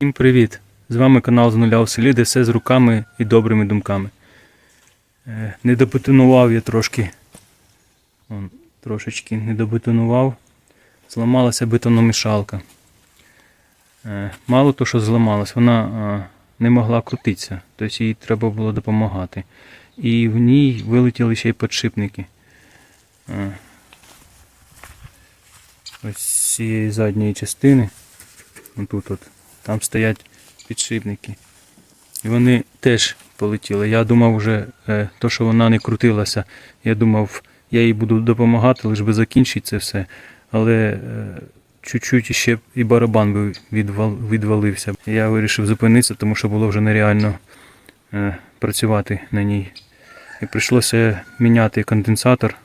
Всім привіт! З вами канал з нуля у селі, де все з руками і добрими думками. Не добетонував я трошки. Трошечки не добетонував. Зламалася бетономішалка. Мало того, що зламалась, вона не могла крутитися. Тобто їй треба було допомагати. І в ній вилетіли ще й підшипники. Ось з цієї задньої частини. Тут там стоять підшипники. І вони теж полетіли. Я думав вже, то, що вона не крутилася, я думав, я їй буду допомагати, лише би закінчити це все. Але чуть-чуть ще і барабан відвалився. Я вирішив зупинитися, тому що було вже нереально працювати на ній. І прийшлося міняти конденсатор,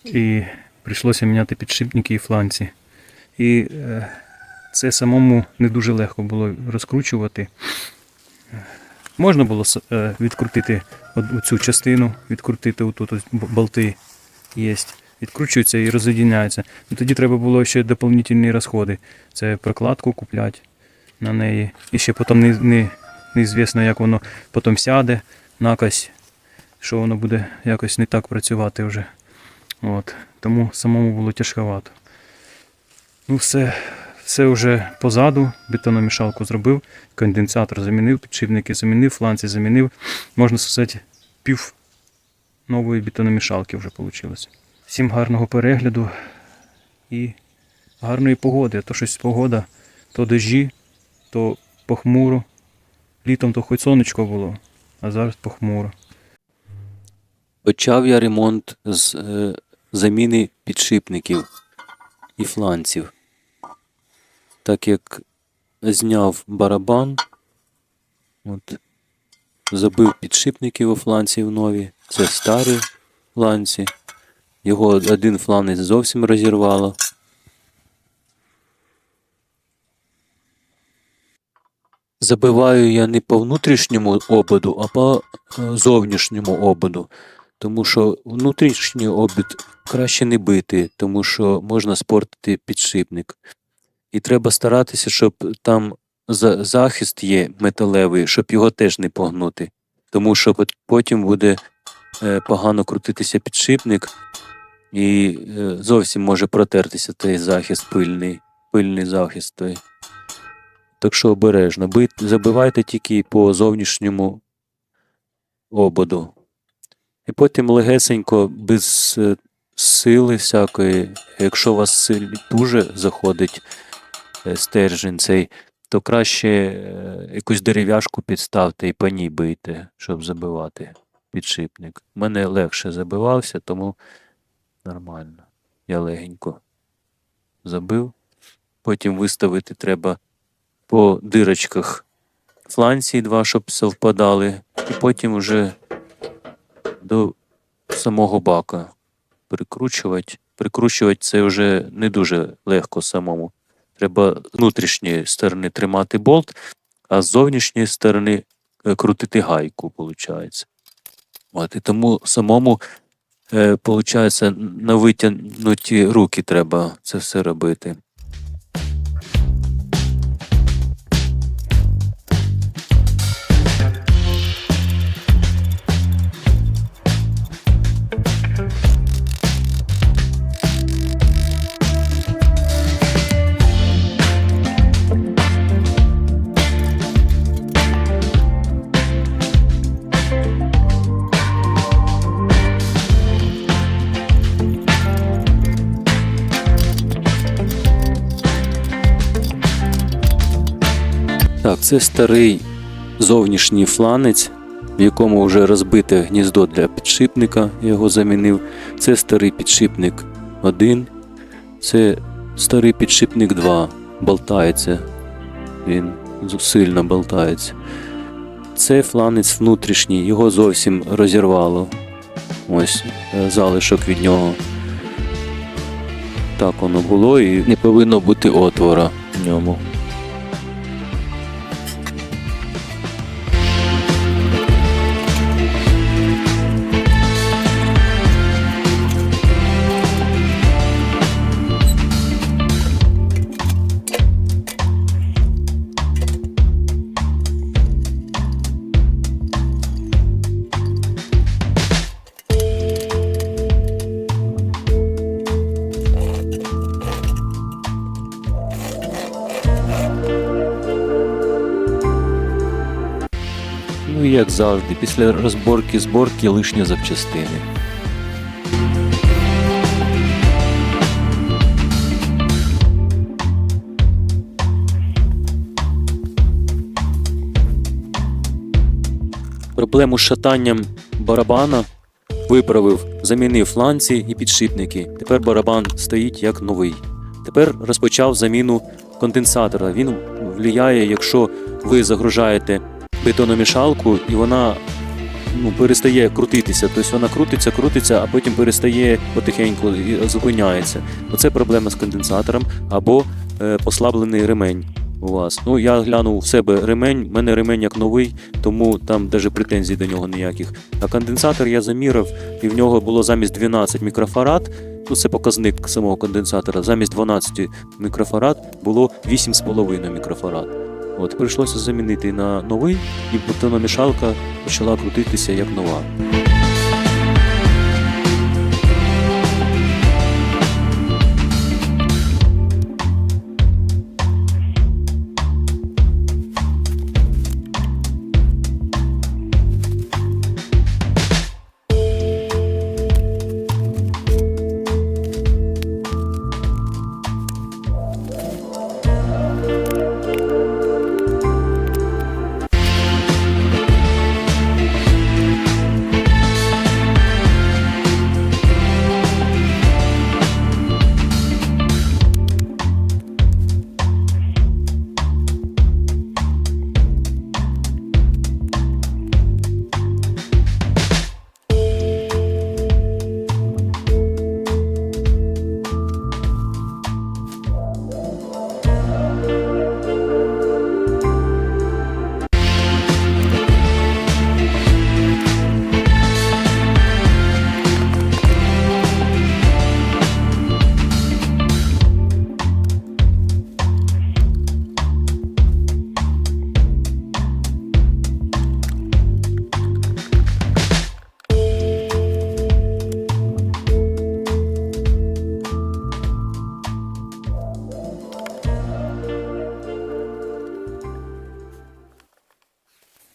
і прийшлося міняти підшипники і фланці. І це самому не дуже легко було розкручувати. Можна було відкрутити оцю частину, відкрутити отут ось болти є. Відкручуються і роз'єднаються. Тоді треба було ще доповнительні розходи. Це прокладку купляти на неї. І ще потім неізвісно, як воно потім сяде, накось, що воно буде якось не так працювати вже. Тому самому було тяжковато. Ну все вже позаду, бетономішалку зробив, конденсатор замінив, підшипники замінив, фланці замінив. Можна сказати, пів нової бетономішалки вже вийшло. Всім гарного перегляду і гарної погоди. А то щось погода, то дощі, то похмуро. Літом то хоч сонечко було, а зараз похмуро. Почав я ремонт з заміни підшипників і фланців. Так як зняв барабан, забив підшипники у фланців нові, це старі фланці. Його один фланець зовсім розірвало. Забиваю я не по внутрішньому ободу, а по зовнішньому ободу. Тому що внутрішній обід краще не бити, тому що можна спортити підшипник. І треба старатися, щоб там захист є металевий, щоб його теж не погнути. Тому що потім буде погано крутитися підшипник і зовсім може протертися той захист пильний захист той. Так що обережно. Забивайте тільки по зовнішньому ободу. І потім легесенько, без сили всякої, якщо у вас дуже заходить стержень цей, то краще якусь дерев'яшку підставте і по ній бийте, щоб забивати підшипник. У мене легше забивався, тому нормально. Я легенько забив. Потім виставити треба по дирочках фланці два, щоб совпадали. І потім вже до самого бака прикручувати. Прикручувати це вже не дуже легко самому. Треба з внутрішньої сторони тримати болт, а з зовнішньої сторони крутити гайку, виходить. І тому самому, виходить, на витягнуті руки треба це все робити. Так, це старий зовнішній фланець, в якому вже розбите гніздо для підшипника, я його замінив. Це старий підшипник 1, це старий підшипник 2, болтається, він сильно болтається. Це фланець внутрішній, його зовсім розірвало. Ось залишок від нього. Так воно було і не повинно бути отвора в ньому. Ну і як завжди, після розборки-зборки лишні запчастини. Проблему з шатанням барабана виправив, замінив фланці і підшипники. Тепер барабан стоїть як новий. Тепер розпочав заміну конденсатора. Він впливає, якщо ви загружаєте бетономішалку і вона перестає крутитися. Тобто вона крутиться, а потім перестає потихеньку і зупиняється. Оце проблема з конденсатором або послаблений ремень у вас. Ну, я глянув в себе ремень, в мене ремень як новий, тому там навіть претензій до нього ніяких. А конденсатор я замірив, і в нього було замість 12 мікрофарад, ну це показник самого конденсатора, замість 12 мікрофарад було 8,5 мікрофарад. От, прийшлося замінити на новий, і бетономішалка почала крутитися як нова.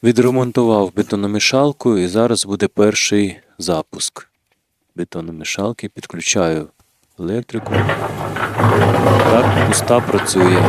Відремонтував бетономішалку і зараз буде перший запуск бетономішалки. Підключаю електрику. Так, пуста працює.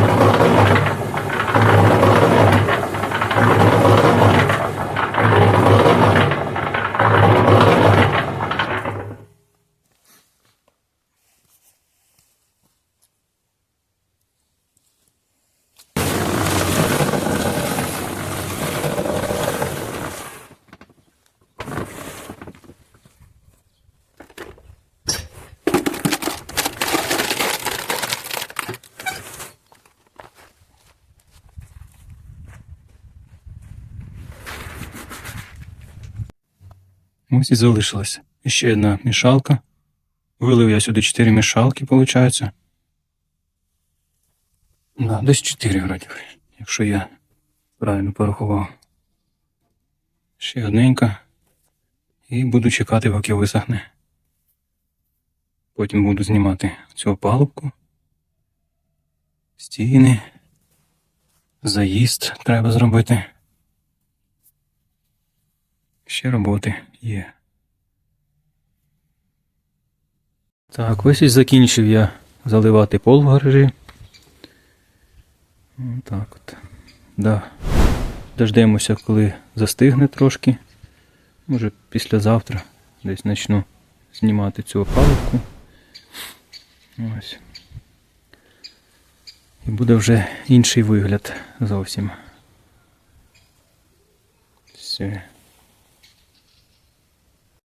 Ось і залишилась ще одна мішалка. Вилив я сюди 4 мішалки, виходить. Да, десь 4 вроді, якщо я правильно порахував. Ще одненька. І буду чекати, поки висохне. Потім буду знімати цю опалубку. Стіни. Заїзд треба зробити. Ще роботи є. Так, ось і закінчив я заливати пол в гаражі. Так от. Да. Дождемося, коли застигне трошки. Може післязавтра десь почну знімати цю опалубку. Ось. І буде вже інший вигляд зовсім. Все.